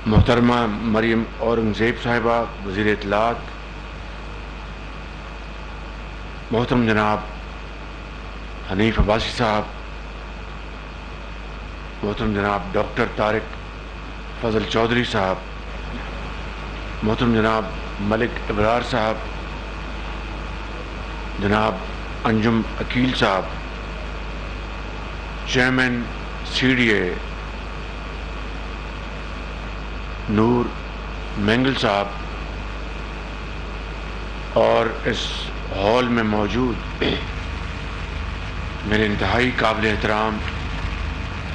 محترمہ مریم اورنگزیب صاحبہ وزیر اطلاعات، محترم جناب حنیف عباسی صاحب، محترم جناب ڈاکٹر طارق فضل چودھری صاحب، محترم جناب ملک ابرار صاحب، جناب انجم عقیل صاحب، چیئرمین سی ڈی اے نور مینگل صاحب، اور اس ہال میں موجود میرے انتہائی قابل احترام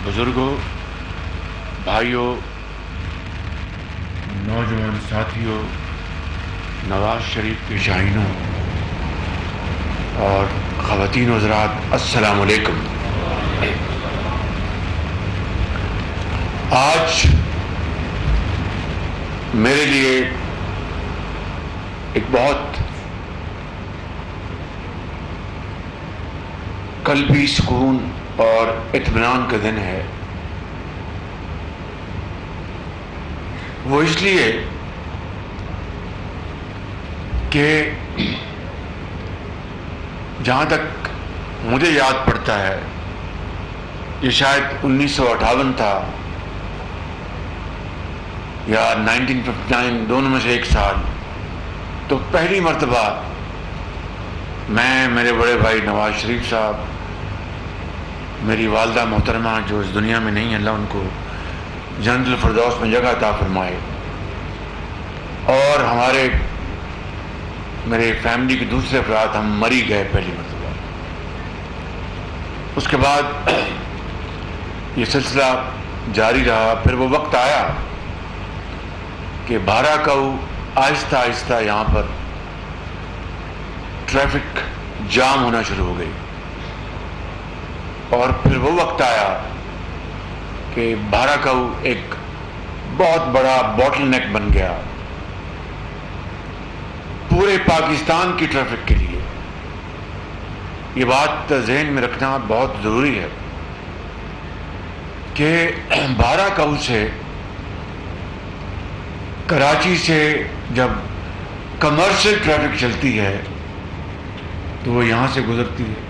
بزرگوں، بھائیوں، نوجوان ساتھیوں، نواز شریف کے شاہینوں اور خواتین و حضرات، السلام علیکم۔ آج میرے لیے ایک بہت قلبی سکون اور اطمینان کا دن ہے۔ وہ اس لیے کہ جہاں تک مجھے یاد پڑتا ہے، یہ شاید 1958 تھا یا 1959، دونوں میں سے ایک سال، تو پہلی مرتبہ میں، میرے بڑے بھائی نواز شریف صاحب، میری والدہ محترمہ جو اس دنیا میں نہیں، اللہ ان کو جنت الفردوس میں جگہ عطا فرمائے، اور میرے فیملی کے دوسرے افراد، ہم مری گئے پہلی مرتبہ۔ اس کے بعد یہ سلسلہ جاری رہا۔ پھر وہ وقت آیا کہ 12 کو آہستہ آہستہ یہاں پر ٹریفک جام ہونا شروع ہو گئی، اور پھر وہ وقت آیا کہ 12 کو ایک بہت بڑا باٹل نیک بن گیا پورے پاکستان کی ٹریفک کے لیے۔ یہ بات ذہن میں رکھنا بہت ضروری ہے کہ 12 کو سے کراچی سے جب کمرشل ٹریفک چلتی ہے تو وہ یہاں سے گزرتی ہے۔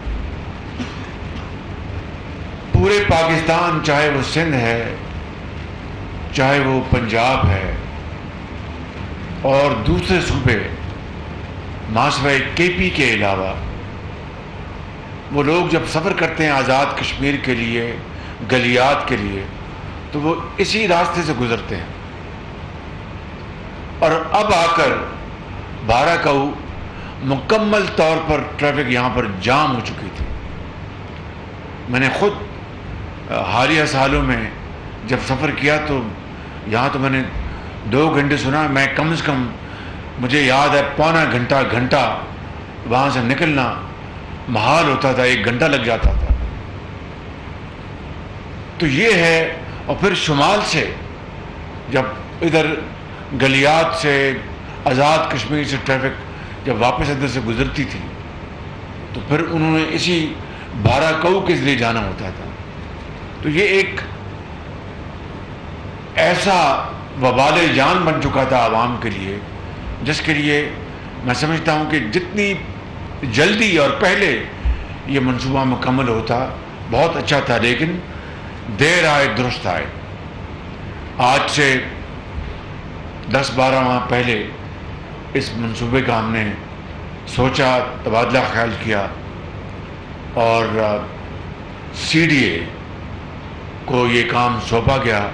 پورے پاکستان، چاہے وہ سندھ ہے، چاہے وہ پنجاب ہے، اور دوسرے صوبے ماسوائے کے پی کے علاوہ، وہ لوگ جب سفر کرتے ہیں آزاد کشمیر کے لیے، گلیات کے لیے، تو وہ اسی راستے سے گزرتے ہیں۔ اور اب آ کر 12 کو مکمل طور پر ٹریفک یہاں پر جام ہو چکی تھی۔ میں نے خود حالیہ سالوں میں جب سفر کیا تو یہاں تو میں نے 2 گھنٹے سنا، میں کم از کم مجھے یاد ہے پونا گھنٹہ وہاں سے نکلنا محال ہوتا تھا، 1 گھنٹہ لگ جاتا تھا۔ تو یہ ہے۔ اور پھر شمال سے جب ادھر گلیات سے، آزاد کشمیر سے ٹریفک جب واپس ادھر سے گزرتی تھی تو پھر انہوں نے اسی 12 کو کے ذریعے جانا ہوتا تھا۔ تو یہ ایک ایسا وبال جان بن چکا تھا عوام کے لیے، جس کے لیے میں سمجھتا ہوں کہ جتنی جلدی اور پہلے یہ منصوبہ مکمل ہوتا بہت اچھا تھا، لیکن دیر آئے درست آئے۔ آج سے 10-12 ماہ پہلے اس منصوبے کا ہم نے سوچا، تبادلہ خیال کیا، اور سی ڈی اے کو یہ کام سونپا گیا،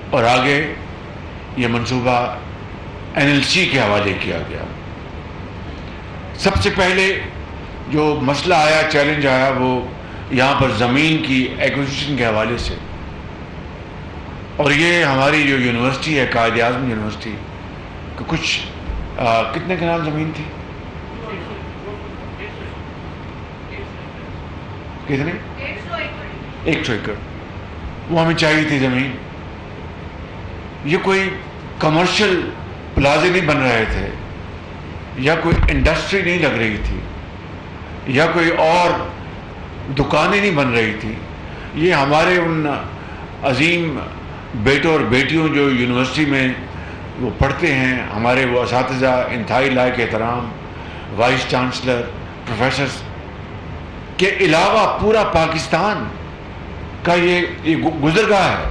اور آگے یہ منصوبہ NLC کے حوالے کیا گیا۔ سب سے پہلے جو مسئلہ آیا، چیلنج آیا، وہ یہاں پر زمین کی ایکوزیشن کے حوالے سے، اور یہ ہماری جو یونیورسٹی ہے، قائد اعظم یونیورسٹی، کہ کچھ کتنے کنال زمین تھی؟ کتنے؟ 100 ایکڑ وہ ہمیں چاہیے تھی زمین۔ یہ کوئی کمرشل پلازے نہیں بن رہے تھے، یا کوئی انڈسٹری نہیں لگ رہی تھی، یا کوئی اور دکانیں نہیں بن رہی تھی۔ یہ ہمارے ان عظیم بیٹوں اور بیٹیوں جو یونیورسٹی میں وہ پڑھتے ہیں، ہمارے وہ اساتذہ انتہائی لائق احترام، وائس چانسلر، پروفیسرز کے علاوہ پورا پاکستان کا یہ گزرگاہ ہے.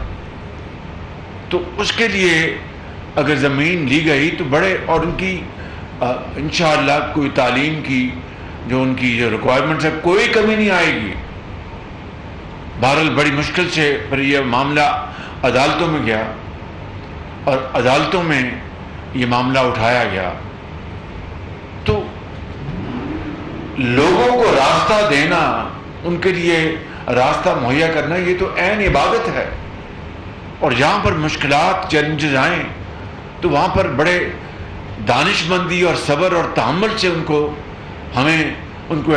تو اس کے لیے اگر زمین لی گئی تو بڑے، اور ان کی انشاءاللہ کوئی تعلیم کی جو ان کی جو ریکوائرمنٹس ہے کوئی کمی نہیں آئے گی. بہرحال بڑی مشکل سے پھر یہ معاملہ عدالتوں میں گیا اور عدالتوں میں یہ معاملہ اٹھایا گیا. تو لوگوں کو راستہ دینا، ان کے لیے راستہ مہیا کرنا، یہ تو عین عبادت ہے. اور جہاں پر مشکلات، چیلنجز آئیں تو وہاں پر بڑے دانش مندی اور صبر اور تحمل سے ہمیں ان کو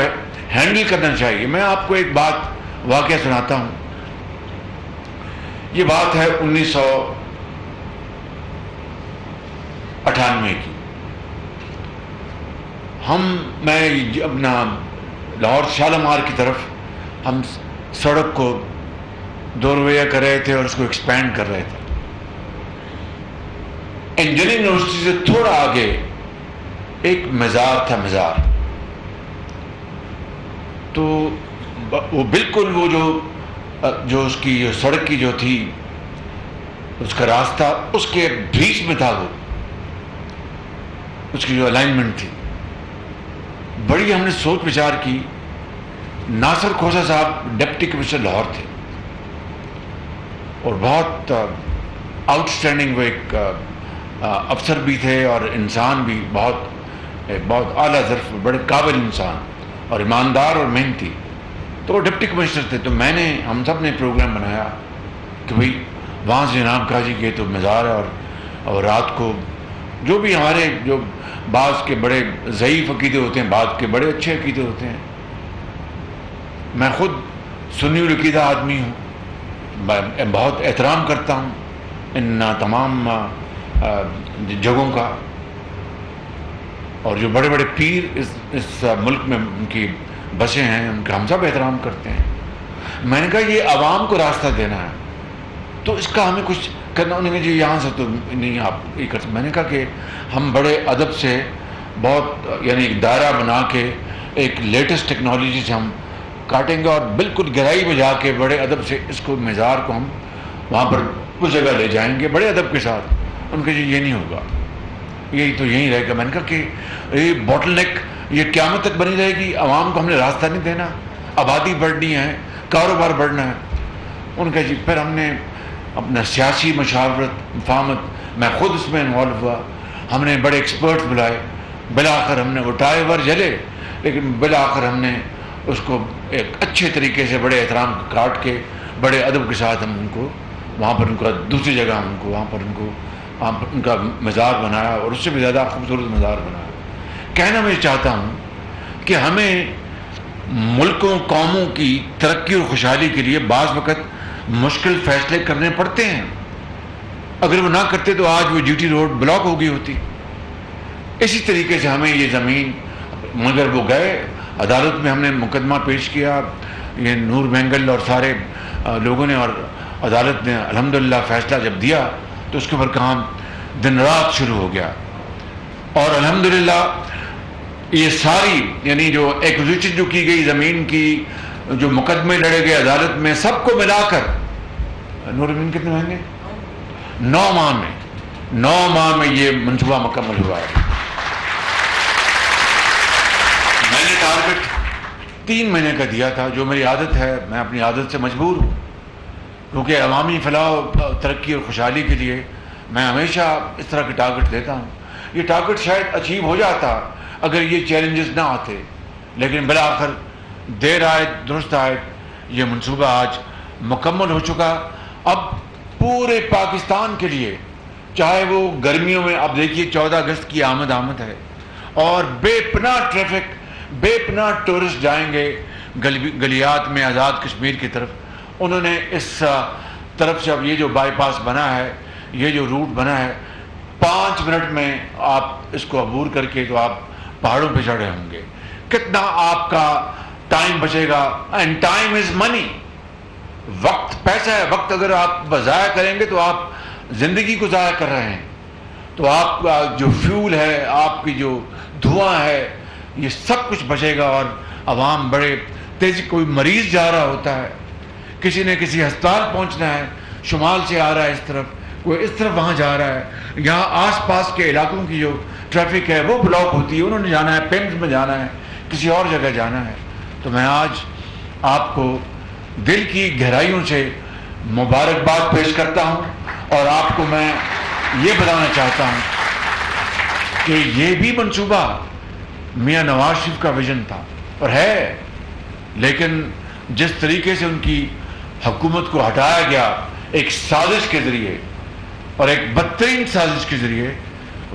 ہینڈل کرنا چاہیے. میں آپ کو ایک واقعہ سناتا ہوں. یہ بات ہے 1998 کی. میں اپنا لاہور شالمار کی طرف ہم سڑک کو دو رویہ کر رہے تھے اور اس کو ایکسپینڈ کر رہے تھے. انجینئرنگ یونیورسٹی سے تھوڑا آگے ایک مزار تھا، مزار. تو وہ بالکل وہ جو اس کی سڑک کی جو تھی، اس کا راستہ اس کے بیچ میں تھا، وہ اس کی جو الائنمنٹ تھی. بڑی ہم نے سوچ وچار کی. ناصر کھوسہ صاحب ڈپٹی کمشنر لاہور تھے اور بہت آؤٹ اسٹینڈنگ وہ ایک افسر بھی تھے اور انسان بھی بہت اعلیٰ ظرف، بڑے قابل انسان اور ایماندار اور محنتی. تو وہ ڈپٹی کمشنر تھے. تو ہم سب نے پروگرام بنایا کہ بھئی وہاں سے جناب کہا جی کہ تو مزار ہے اور رات کو جو بھی ہمارے جو بعض کے بڑے ضعیف عقیدے ہوتے ہیں، بعض کے بڑے اچھے عقیدے ہوتے ہیں. میں خود سنی العقیدہ آدمی ہوں، میں بہت احترام کرتا ہوں ان تمام جگہوں کا، اور جو بڑے بڑے پیر اس ملک میں ان کی بسیں ہیں ان کا ہم سب احترام کرتے ہیں. میں نے کہا یہ عوام کو راستہ دینا ہے تو اس کا ہمیں کچھ کرنا. انہوں نے کہا جی یہاں سے تو نہیں آپ یہ کر سکتے. میں نے کہا کہ ہم بڑے ادب سے بہت یعنی ایک دائرہ بنا کے ایک لیٹسٹ ٹیکنالوجی سے ہم کاٹیں گے اور بالکل گہرائی میں جا کے بڑے ادب سے اس کو مزار کو ہم وہاں پر اس جگہ لے جائیں گے بڑے ادب کے ساتھ. ان کے جی یہ نہیں ہوگا، یہی تو یہیں رہے گا. میں نے کہا کہ یہ باٹل نیک یہ قیامت تک بنی رہے گی. عوام کو ہم نے راستہ نہیں دینا، آبادی بڑھنی ہے، کاروبار بڑھنا ہے. ان کا جی پھر ہم نے اپنا سیاسی مشاورت مفاہمت، میں خود اس میں انوالو ہوا. ہم نے بڑے ایکسپرٹس بلائے. بالآخر ہم نے اٹھائے ور جلے، لیکن بالآخر ہم نے اس کو ایک اچھے طریقے سے بڑے احترام کاٹ کے بڑے ادب کے ساتھ ہم ان کو وہاں پر ان کا دوسری جگہ ہم کو وہاں پر ان کا مزار بنایا اور اس سے بھی زیادہ خوبصورت مزار بنایا. کہنا میں چاہتا ہوں کہ ہمیں ملکوں قوموں کی ترقی اور خوشحالی کے لیے بعض وقت مشکل فیصلے کرنے پڑتے ہیں. اگر وہ نہ کرتے تو آج وہ جی ٹی روڈ بلاک ہو گئی ہوتی. اسی طریقے سے ہمیں یہ زمین، مگر وہ گئے عدالت میں، ہم نے مقدمہ پیش کیا، یہ نور مینگل اور سارے لوگوں نے، اور عدالت نے الحمدللہ فیصلہ جب دیا تو اس کے اوپر کام دن رات شروع ہو گیا. اور الحمدللہ یہ ساری یعنی جو ایکوزیشن جو کی گئی زمین کی، جو مقدمے لڑے گئے عدالت میں، سب کو ملا کر نور مین کتنے مہینے 9 ماہ میں یہ منصوبہ مکمل ہوا ہے. میں نے ٹارگٹ 3 مہینے کا دیا تھا، جو میری عادت ہے، میں اپنی عادت سے مجبور ہوں کیونکہ عوامی فلاح و ترقی اور خوشحالی کے لیے میں ہمیشہ اس طرح کے ٹارگٹ دیتا ہوں. یہ ٹارگٹ شاید اچیو ہو جاتا اگر یہ چیلنجز نہ آتے، لیکن بالآخر دیر آئے درست آئے، یہ منصوبہ آج مکمل ہو چکا. اب پورے پاکستان کے لیے، چاہے وہ گرمیوں میں، اب دیکھیے 14 اگست کی آمد ہے اور بے پناہ ٹریفک، بے پناہ ٹورسٹ جائیں گے گلیات میں آزاد کشمیر کی طرف. انہوں نے اس طرف سے اب یہ جو بائی پاس بنا ہے، یہ جو روٹ بنا ہے، 5 منٹ میں آپ اس کو عبور کر کے تو آپ پہاڑوں پہ چڑھے ہوں گے. کتنا آپ کا ٹائم بچے گا. اینڈ ٹائم از منی. وقت پیسہ ہے. وقت اگر آپ ضائع کریں گے تو آپ زندگی کو ضائع کر رہے ہیں. تو آپ کا جو فیول ہے, آپ کی جو دھواں ہے, یہ سب کچھ بچے گا. اور عوام بڑے تیزی, کوئی مریض جا رہا ہوتا ہے, کسی نے کسی ہسپتال پہنچنا ہے, شمال سے آ رہا ہے اس طرف, کوئی اس طرف وہاں جا رہا ہے, یہاں آس پاس کے علاقوں کی جو ٹریفک ہے وہ بلاک ہوتی ہے, انہوں نے جانا ہے پیمز میں جانا ہے, کسی اور جگہ جانا ہے. تو میں آج آپ کو دل کی گہرائیوں سے مبارکباد پیش کرتا ہوں, اور آپ کو میں یہ بتانا چاہتا ہوں کہ یہ بھی منصوبہ میاں نواز شریف کا ویژن تھا اور ہے, لیکن جس طریقے سے ان کی حکومت کو ہٹایا گیا ایک سازش کے ذریعے, اور ایک بدترین سازش کے ذریعے,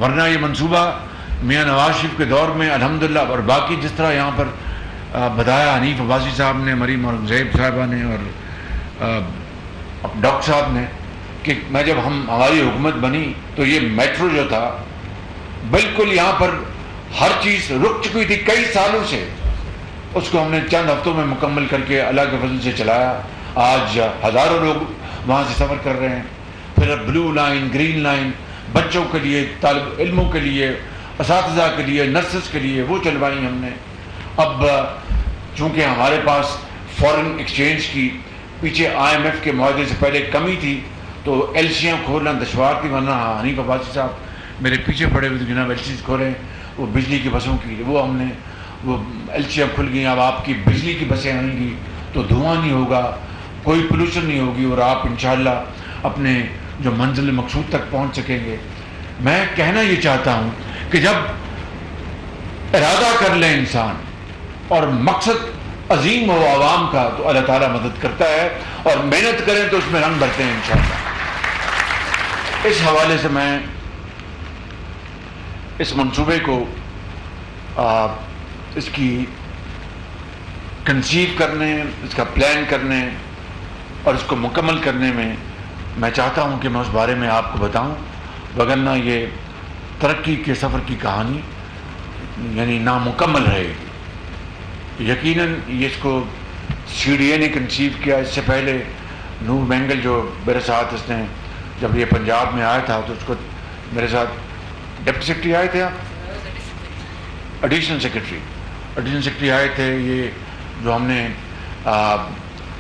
ورنہ یہ منصوبہ میاں نواز شریف کے دور میں الحمدللہ, اور باقی جس طرح یہاں پر بتایا حنیف عباسی صاحب نے, مریم اورنگزیب صاحبہ نے, اور ڈاکٹر صاحب نے, کہ میں جب ہماری حکومت بنی تو یہ میٹرو جو تھا بالکل یہاں پر ہر چیز رک چکی تھی کئی سالوں سے, اس کو ہم نے چند ہفتوں میں مکمل کر کے اللہ کے فضل سے چلایا. آج ہزاروں لوگ وہاں سے سفر کر رہے ہیں. پھر بلو لائن, گرین لائن, بچوں کے لیے, طالب علموں کے لیے, اساتذہ کے لیے, نرسز کے لیے, وہ چلوائی ہم نے. اب چونکہ ہمارے پاس فورن ایکسچینج کی پیچھے IMF کے معاہدے سے پہلے کمی تھی, تو ایلسیاں کھولنا دشوار تھی, ورنہ حنیف عباسی صاحب میرے پیچھے پڑے ہوئے جناب ایلسیز کھولیں, وہ بجلی کی بسوں کی, وہ ہم نے وہ ایلسیاں کھل گئیں. اب آپ کی بجلی کی بسیں آئیں گی تو دھواں نہیں ہوگا, کوئی پولوشن نہیں ہوگی, اور آپ انشاءاللہ اپنے جو منزل مقصود تک پہنچ سکیں گے. میں کہنا یہ چاہتا ہوں کہ جب ارادہ کر لیں انسان اور مقصد عظیم ہو عوام کا, تو اللہ تعالیٰ مدد کرتا ہے, اور محنت کریں تو اس میں رنگ بھرتے ہیں انشاءاللہ. اس حوالے سے میں اس منصوبے کو اس کی کنسیو کرنے, اس کا پلان کرنے اور اس کو مکمل کرنے میں چاہتا ہوں کہ میں اس بارے میں آپ کو بتاؤں, وگرنہ یہ ترقی کے سفر کی کہانی یعنی نامکمل رہے گی. یقیناً اس کو CDA نے کنسیو کیا. اس سے پہلے نور مینگل جو میرے ساتھ, اس نے جب یہ پنجاب میں آیا تھا تو اس کو میرے ساتھ ڈپٹی سیکرٹری آئے تھے, آپ ایڈیشنل سیکرٹری آئے تھے. یہ جو ہم نے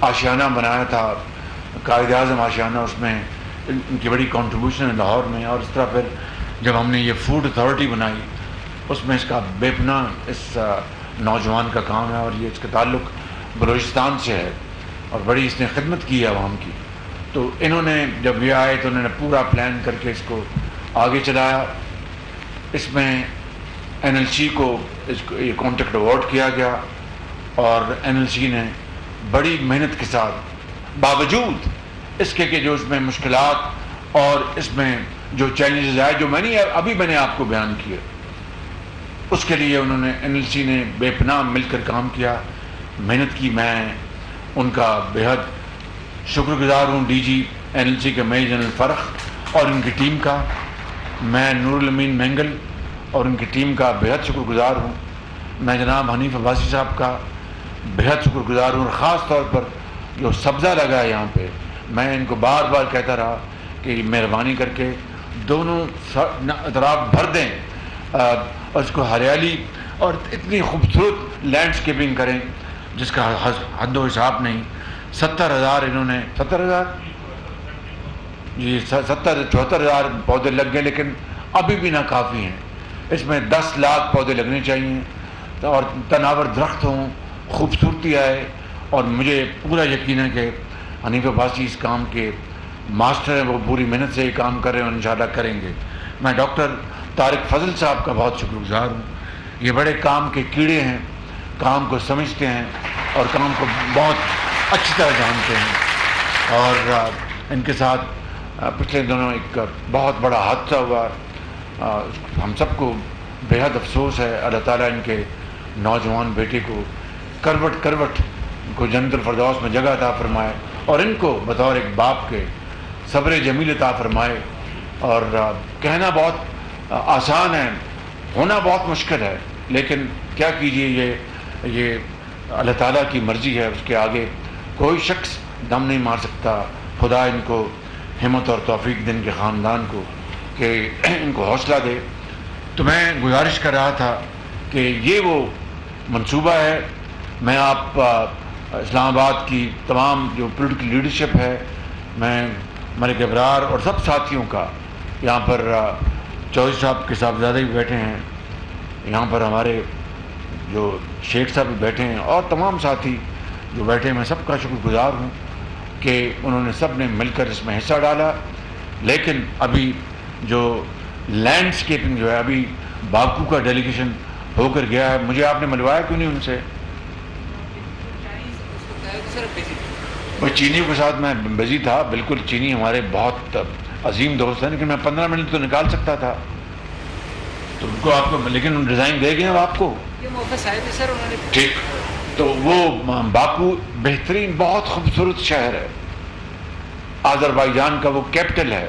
آشیانہ بنایا تھا, قائد اعظم آشیانہ, اس میں ان کی بڑی کنٹریبیوشن ہے لاہور میں. اور اس طرح پھر جب ہم نے یہ فوڈ اتھارٹی بنائی, اس میں اس کا بے پناہ اس نوجوان کا کام ہے, اور یہ اس کا تعلق بلوچستان سے ہے, اور بڑی اس نے خدمت کی ہے عوام کی. تو انہوں نے جب یہ آئے تو انہوں نے پورا پلان کر کے اس کو آگے چلایا. اس میں NLC کو یہ کانٹیکٹ اوارڈ کیا گیا, اور NLC نے بڑی محنت کے ساتھ باوجود اس کے کہ جو اس میں مشکلات اور اس میں جو چیلنجز آئے, جو میں نے آپ کو بیان کیے, اس کے لیے انہوں نے NLC نے بے پناہ مل کر کام کیا, محنت کی. میں ان کا بےحد شکر گزار ہوں, DG NLC کے میجر جنرل فرخ اور ان کی ٹیم کا. میں نور الامین مینگل اور ان کی ٹیم کا بےحد شکر گزار ہوں. میں جناب حنیف عباسی صاحب کا بےحد شکر گزار ہوں, اور خاص طور پر جو سبزہ لگا ہے یہاں پہ, میں ان کو بار بار کہتا رہا کہ مہربانی کر کے دونوں اطراف بھر دیں, اور اس کو ہریالی اور اتنی خوبصورت لینڈسکیپنگ کریں جس کا حد و حساب نہیں. 70,000 انہوں نے 70,000 جی 74,000 پودے لگ گئے, لیکن ابھی بھی نہ کافی ہیں. اس میں 10 لاکھ پودے لگنے چاہیے, اور تناور درخت ہوں, خوبصورتی آئے. اور مجھے پورا یقین ہے کہ حنیف عباسی اس کام کے ماسٹر ہیں, وہ پوری محنت سے یہ کام کر رہے ہیں اور انشاءاللہ کریں گے. میں ڈاکٹر طارق فضل صاحب کا بہت شکر گزار ہوں. یہ بڑے کام کے کیڑے ہیں, کام کو سمجھتے ہیں اور کام کو بہت اچھی طرح جانتے ہیں. اور ان کے ساتھ پچھلے دنوں ایک بہت بڑا حادثہ ہوا, ہم سب کو بےحد افسوس ہے. اللہ تعالیٰ ان کے نوجوان بیٹے کو کروٹ کو جنت الفردوس میں جگہ عطا فرمائے, اور ان کو بطور ایک باپ کے صبر جمیل عطا فرمائے. اور کہنا بہت آسان ہے, ہونا بہت مشکل ہے, لیکن کیا کیجیے, یہ اللہ تعالیٰ کی مرضی ہے, اس کے آگے کوئی شخص دم نہیں مار سکتا. خدا ان کو ہمت اور توفیق دے ان کے خاندان کو کہ ان کو حوصلہ دے. تو میں گزارش کر رہا تھا کہ یہ وہ منصوبہ ہے. میں آپ اسلام آباد کی تمام جو پولیٹیکل لیڈرشپ ہے، میں ملک ابرار اور سب ساتھیوں کا، یہاں پر چودھری صاحب کے صاحبزادے بھی بیٹھے ہیں، یہاں پر ہمارے جو شیخ صاحب بھی بیٹھے ہیں اور تمام ساتھی جو بیٹھے ہیں، میں سب کا شکر گزار ہوں کہ انہوں نے سب نے مل کر اس میں حصہ ڈالا. لیکن ابھی جو لینڈسکیپنگ جو ہے، ابھی باکو کا ڈیلیگیشن ہو کر گیا ہے. مجھے آپ نے ملوایا کیوں نہیں ان سے؟ وہ چینی کے ساتھ میں بزی تھا. بالکل، چینی ہمارے بہت عظیم دوست ہیں، لیکن میں 15 منٹ تو نکال سکتا تھا. تو ان کو آپ کو، لیکن ڈیزائن دے گئے ہیں آپ کو. ٹھیک. تو وہ باکو بہترین بہت خوبصورت شہر ہے، آذربائیجان کا وہ کیپٹل ہے.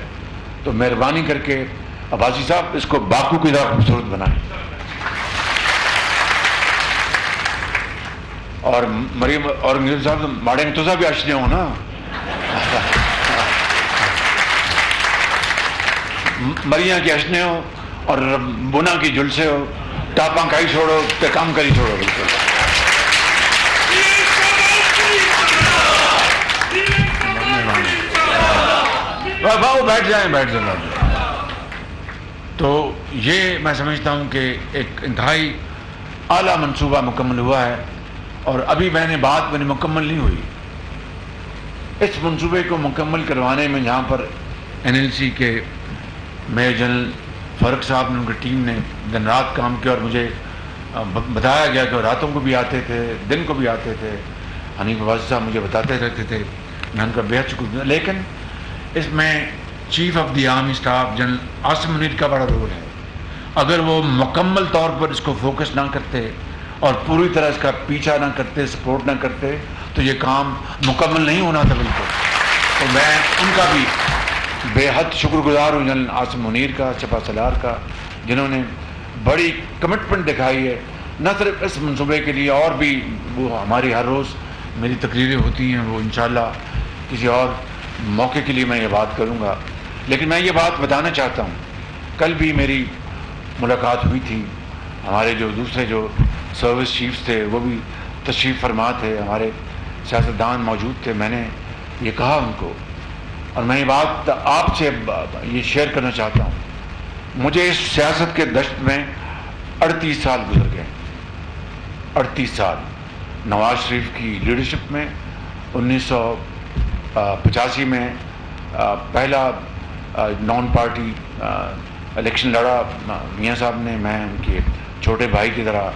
تو مہربانی کر کے عباسی صاحب اس کو باکو کی طرح خوبصورت بنائیں. اور مریم اور مریم صاحب ماڑے تو بھی آشنے ہو نا. مریا کی اشنے ہو اور بنا کی جلسے ہو، ٹاپاں کھائی چھوڑو تے کام کری چھوڑو. بالکل باؤ بیٹھ جائیں. تو یہ میں سمجھتا ہوں کہ ایک انتہائی اعلیٰ منصوبہ مکمل ہوا ہے. اور ابھی بات مکمل نہیں ہوئی. اس منصوبے کو مکمل کروانے میں جہاں پر NLC کے میجر جنرل فرق صاحب نے، ان کی ٹیم نے دن رات کام کیا، اور مجھے بتایا گیا کہ راتوں کو بھی آتے تھے، دن کو بھی آتے تھے. حنیف عباسی صاحب مجھے بتاتے رہتے تھے، میں ان کا بہت شکر گزار. لیکن اس میں chief of the army staff general Asim Munir کا بڑا رول ہے. اگر وہ مکمل طور پر اس کو فوکس نہ کرتے اور پوری طرح اس کا پیچھا نہ کرتے، سپورٹ نہ کرتے، تو یہ کام مکمل نہیں ہونا تھا. بالکل. تو میں ان کا بھی بے حد شکر گزار ہوں، جنرل عاصم منیر کا، سپہ سالار کا، جنہوں نے بڑی کمٹمنٹ دکھائی ہے، نہ صرف اس منصوبے کے لیے، اور بھی وہ ہماری ہر روز میری تقریریں ہوتی ہیں، وہ انشاءاللہ کسی اور موقع کے لیے میں یہ بات کروں گا. لیکن میں یہ بات بتانا چاہتا ہوں، کل بھی میری ملاقات ہوئی تھی، ہمارے جو دوسرے جو سروس چیفز تھے وہ بھی تشریف فرما تھے، ہمارے سیاستدان موجود تھے. میں نے یہ کہا ان کو، اور میں یہ بات آپ سے یہ شیئر کرنا چاہتا ہوں. مجھے اس سیاست کے دشت میں 38 سال گزر گئے. 38 سال نواز شریف کی لیڈرشپ میں. 1985 میں پہلا نان پارٹی الیکشن لڑا میاں صاحب نے. میں ان کے چھوٹے بھائی کی طرح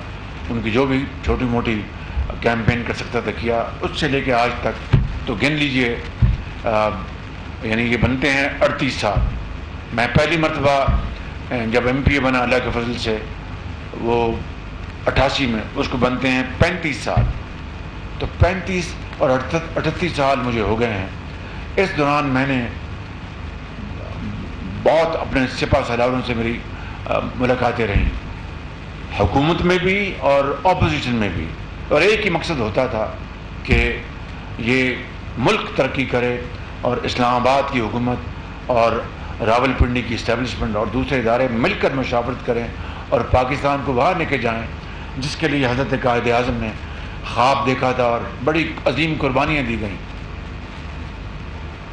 ان کی جو بھی چھوٹی موٹی کیمپین کر سکتا تھا کیا. اس سے لے کے آج تک تو گن لیجئے، یعنی یہ بنتے ہیں 38 سال. میں پہلی مرتبہ جب MPA بنا اللہ کے فضل سے، وہ 88 میں، اس کو بنتے ہیں 35 سال. تو 35 اور 38 سال مجھے ہو گئے ہیں. اس دوران میں نے بہت اپنے سپہ سالاروں سے میری ملاقاتیں رہیں، حکومت میں بھی اور اپوزیشن میں بھی. اور ایک ہی مقصد ہوتا تھا کہ یہ ملک ترقی کرے، اور اسلام آباد کی حکومت اور راول پنڈی کی اسٹیبلشمنٹ اور دوسرے ادارے مل کر مشاورت کریں اور پاکستان کو وہاں لے کے جائیں جس کے لیے حضرت قائد اعظم نے خواب دیکھا تھا اور بڑی عظیم قربانیاں دی گئیں.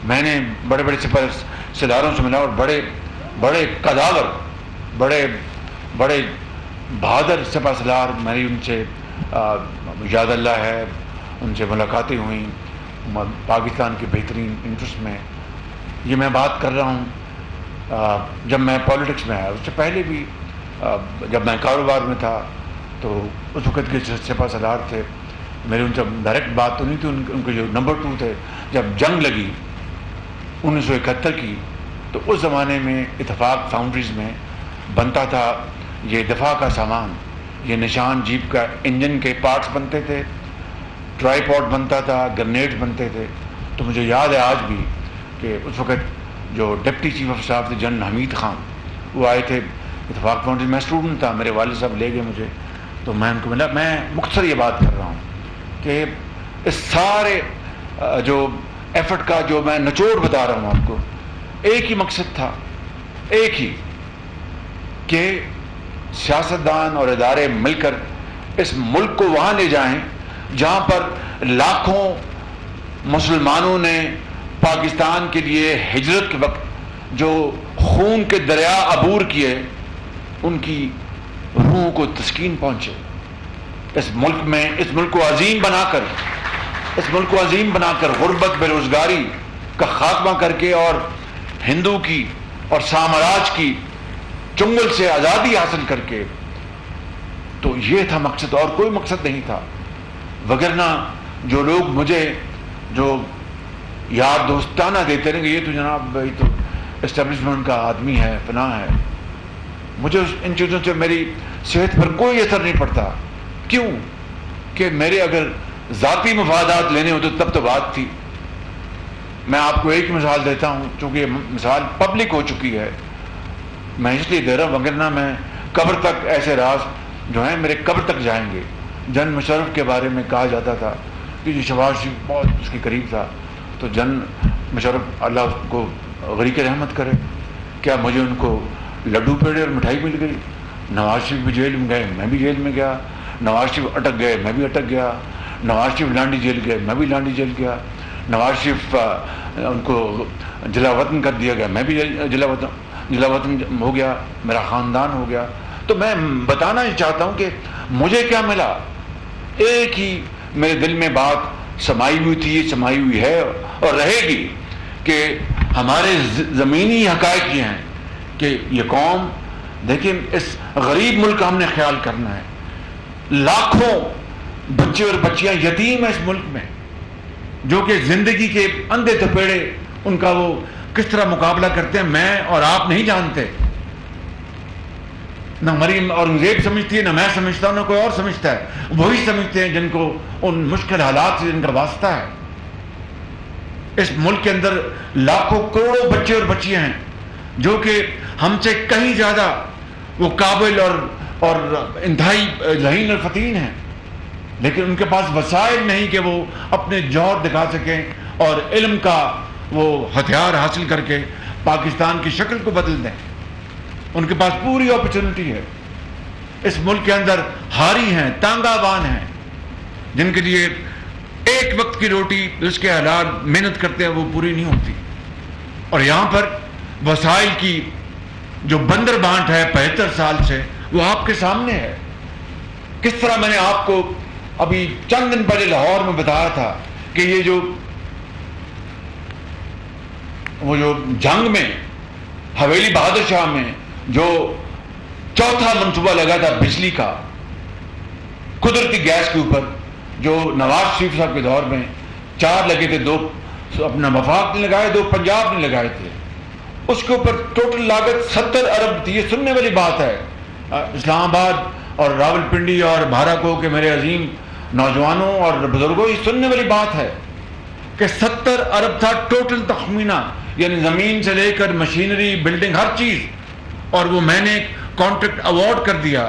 میں نے بڑے بڑے سپہ سالاروں سے ملا، اور بڑے بڑے قداور، بڑے بڑے بہادر سپہ سالار، میری ان سے یاد اللہ ہے، ان سے ملاقاتیں ہوئیں پاکستان کے بہترین انٹرسٹ میں. یہ میں بات کر رہا ہوں جب میں پالیٹکس میں آیا. اس سے پہلے بھی جب میں کاروبار میں تھا تو اس وقت کے سپہ سالار تھے، میری ان سے ڈائریکٹ بات تو نہیں تھی. ان کے جو نمبر 2 تھے، جب جنگ لگی 1971 کی، تو اس زمانے میں اتفاق فاؤنڈریز میں بنتا تھا یہ دفاع کا سامان، یہ نشان جیپ کا انجن کے پارٹس بنتے تھے، ٹرائی پاڈ بنتا تھا، گرنیڈ بنتے تھے. تو مجھے یاد ہے آج بھی کہ اس وقت جو ڈپٹی چیف آف اسٹاف تھے جنرل حمید خان، وہ آئے تھے اتفاق فاؤنڈریز. میں اسٹوڈنٹ تھا، میرے والد صاحب لے گئے مجھے، تو میں ان کو ملا. میں مختصر یہ بات کر رہا ہوں کہ اس سارے جو ایفرٹ کا جو میں نچوڑ بتا رہا ہوں آپ کو، ایک ہی مقصد تھا، ایک ہی، کہ سیاستدان اور ادارے مل کر اس ملک کو وہاں لے جائیں جہاں پر لاکھوں مسلمانوں نے پاکستان کے لیے ہجرت کے وقت جو خون کے دریا عبور کیے، ان کی روح کو تسکین پہنچے۔ اس ملک میں، اس ملک کو عظیم بنا کر غربت، بے روزگاری کا خاتمہ کر کے اور ہندو کی اور سامراج کی چنگل سے آزادی حاصل کر کے، تو یہ تھا مقصد، اور کوئی مقصد نہیں تھا۔ وگرنہ جو لوگ مجھے جو یاد دوستانہ دیتے رہیں گے، یہ تو جناب یہ تو اسٹیبلشمنٹ کا آدمی ہے، فلاں ہے، مجھے ان چیزوں سے میری صحت پر کوئی اثر نہیں پڑتا۔ کیوں؟ کہ میرے اگر ذاتی مفادات لینے ہوتے تب تو بات تھی۔ میں آپ کو ایک مثال دیتا ہوں، چونکہ یہ مثال پبلک ہو چکی ہے، میں اس لیے دے رہا ہوں، وگرنہ میں قبر تک ایسے راز جو ہیں میرے قبر تک جائیں گے۔ جن مشرف کے بارے میں کہا جاتا تھا کہ جو شہباز شریف بہت اس کے قریب تھا، تو جن مشرف اللہ اس کو غریق رحمت کرے، کیا مجھے ان کو لڈو پیڑے اور مٹھائی مل گئی؟ نواز شریف بھی جیل میں گئے، میں بھی جیل میں گیا، نواز شریف اٹک گئے، میں بھی اٹک گیا، نواز شریف لانڈی جیل گئے، میں بھی لانڈی جیل گیا، نواز شریف ان کو جلا وطن کر دیا گیا، میں بھی جلا وطن ہو گیا، میرا خاندان ہو گیا۔ تو میں بتانا ہی چاہتا ہوں کہ مجھے کیا ملا، ایک ہی میرے دل میں بات سمائی ہوئی تھی، یہ سمائی ہوئی ہے اور رہے گی، کہ ہمارے زمینی حقائق یہ ہیں کہ یہ قوم، دیکھیں اس غریب ملک کا ہم نے خیال کرنا ہے۔ لاکھوں بچے اور بچیاں یتیم ہیں اس ملک میں، جو کہ زندگی کے اندھے تپیڑے ان کا وہ کس طرح مقابلہ کرتے ہیں، میں اور آپ نہیں جانتے۔ نہ مریم اورنگزیب سمجھتی ہے، نہ میں سمجھتا ہوں، نہ کوئی اور سمجھتا ہے، وہی سمجھتے ہیں جن کو ان مشکل حالات سے جن کا واسطہ ہے۔ اس ملک کے اندر لاکھوں کروڑوں بچے اور بچیاں ہیں جو کہ ہم سے کہیں زیادہ وہ قابل اور انتہائی ذہین اور فتین ہیں، لیکن ان کے پاس وسائل نہیں کہ وہ اپنے جوہر دکھا سکیں اور علم کا وہ ہتھیار حاصل کر کے پاکستان کی شکل کو بدل دیں۔ ان کے پاس پوری اپرچونٹی ہے۔ اس ملک کے اندر ہاری ہیں، تانگا بان ہیں، جن کے لیے ایک وقت کی روٹی جس کے حلال محنت کرتے ہیں وہ پوری نہیں ہوتی، اور یہاں پر وسائل کی جو بندر بانٹ ہے 75 سال سے، وہ آپ کے سامنے ہے۔ کس طرح میں نے آپ کو ابھی چند دن پہلے لاہور میں بتایا تھا کہ یہ جو جنگ میں حویلی بہادر شاہ میں جو چوتھا منصوبہ لگا تھا بجلی کا قدرتی گیس کے اوپر، جو نواز شریف صاحب کے دور میں 4 لگے تھے، 2 اپنا وفاق نے لگائے، 2 پنجاب نے لگائے تھے، اس کے اوپر ٹوٹل لاگت 70 ارب تھی۔ یہ سننے والی بات ہے، اسلام آباد اور راول پنڈی اور بھارا کو کہ میرے عظیم نوجوانوں اور بزرگوں، یہ سننے والی بات ہے کہ 70 ارب تھا ٹوٹل تخمینہ، یعنی زمین سے لے کر مشینری، بلڈنگ، ہر چیز، اور وہ میں نے کانٹریکٹ ایوارڈ کر دیا۔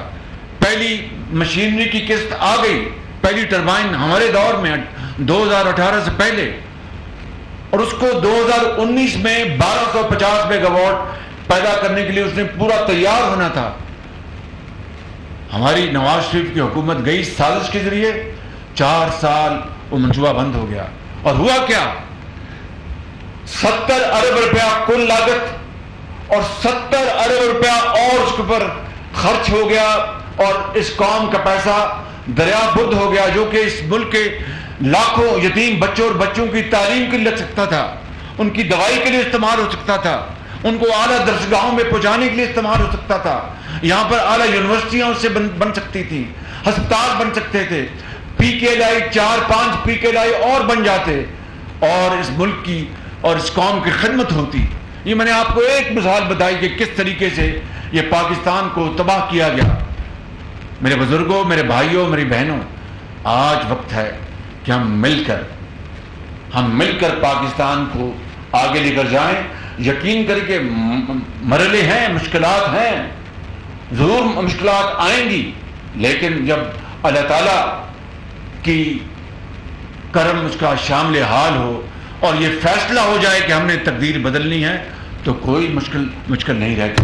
پہلی مشینری کی قسط آ گئی، پہلی ٹربائن ہمارے دور میں 2018 سے پہلے، اور اس کو 2019 میں 1250 میگا واٹ پیدا کرنے کے لیے اس نے پورا تیار ہونا تھا۔ ہماری نواز شریف کی حکومت گئی سازش کے ذریعے، 4 سال وہ منصوبہ بند ہو گیا، اور ہوا کیا؟ 70 ارب روپیہ کل لاگت اور 70 ارب روپیہ اور اس کے اوپر خرچ ہو گیا، اور اس قوم کا پیسہ دریا بدھ ہو گیا، جو کہ اس ملک کے لاکھوں یتیم بچوں اور بچوں کی تعلیم کے لیے لگ سکتا تھا، ان کی دوائی کے لیے استعمال ہو سکتا تھا، ان کو اعلیٰ درسگاہوں میں پہنچانے کے لیے استعمال ہو سکتا تھا، یہاں پر اعلیٰ یونیورسٹیاں اس سے بن سکتی تھیں، ہسپتال بن سکتے تھے، پی کے لائی 4-5 پی کے لائی اور بن جاتے، اور اس ملک کی اور اس قوم کی خدمت ہوتی۔ یہ میں نے آپ کو ایک مثال بتائی کہ کس طریقے سے یہ پاکستان کو تباہ کیا گیا۔ میرے بزرگوں، میرے بھائیوں، میری بہنوں، آج وقت ہے کہ ہم مل کر پاکستان کو آگے لے کر جائیں۔ یقین کر کے مرحلے ہیں، مشکلات ہیں، ضرور مشکلات آئیں گی، لیکن جب اللہ تعالیٰ کی کرم اس کا شامل حال ہو اور یہ فیصلہ ہو جائے کہ ہم نے تقدیر بدلنی ہے تو کوئی مشکل نہیں رہتی،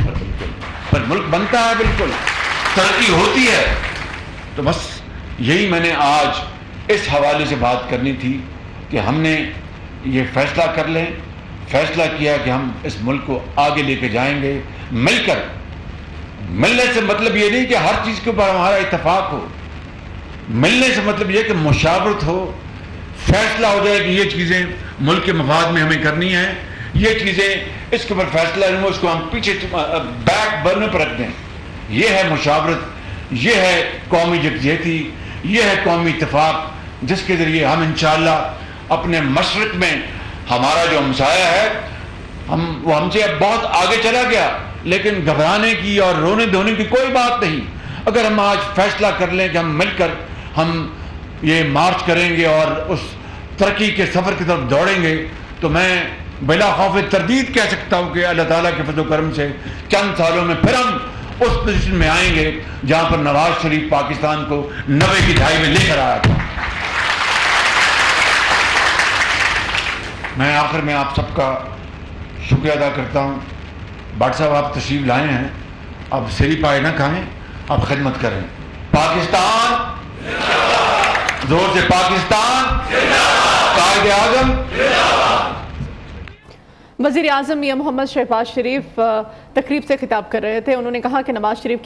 پر ملک بنتا ہے، بالکل ترقی ہوتی ہے۔ تو بس یہی میں نے آج اس حوالے سے بات کرنی تھی کہ ہم نے یہ فیصلہ کر لیں، فیصلہ کیا کہ ہم اس ملک کو آگے لے کے جائیں گے مل کر۔ ملنے سے مطلب یہ نہیں کہ ہر چیز کے اوپر ہمارا اتفاق ہو، ملنے سے مطلب یہ کہ مشاورت ہو، فیصلہ ہو جائے کہ یہ چیزیں ملک کے مفاد میں ہمیں کرنی ہیں، یہ چیزیں اس کے اوپر فیصلہ ہو، اس کو ہم پیچھے بیک برنر پر رکھ دیں۔ یہ ہے مشاورت، یہ ہے قومی یکجہتی، یہ ہے قومی اتفاق، جس کے ذریعے ہم انشاءاللہ اپنے مشرق میں ہمارا جو ہمسایہ ہے وہ ہم سے اب بہت آگے چلا گیا، لیکن گھبرانے کی اور رونے دھونے کی کوئی بات نہیں۔ اگر ہم آج فیصلہ کر لیں کہ ہم مل کر ہم یہ مارچ کریں گے اور اس ترقی کے سفر کی طرف دوڑیں گے، تو میں بلا خوف تردید کہہ سکتا ہوں کہ اللہ تعالیٰ کے فضل و کرم سے چند سالوں میں پھر ہم اس پوزیشن میں آئیں گے جہاں پر نواز شریف پاکستان کو 90 کی دہائی میں لے کر آیا تھا۔ میں آخر میں آپ سب کا شکریہ ادا کرتا ہوں۔ بٹ صاحب آپ تشریف لائے ہیں، اب سری پائے نہ کھائیں، آپ خدمت کریں۔ پاکستان زور سے، پاکستان قائد اعظم۔ وزیر اعظم میاں محمد شہباز شریف تقریب سے خطاب کر رہے تھے۔ انہوں نے کہا کہ نواز شریف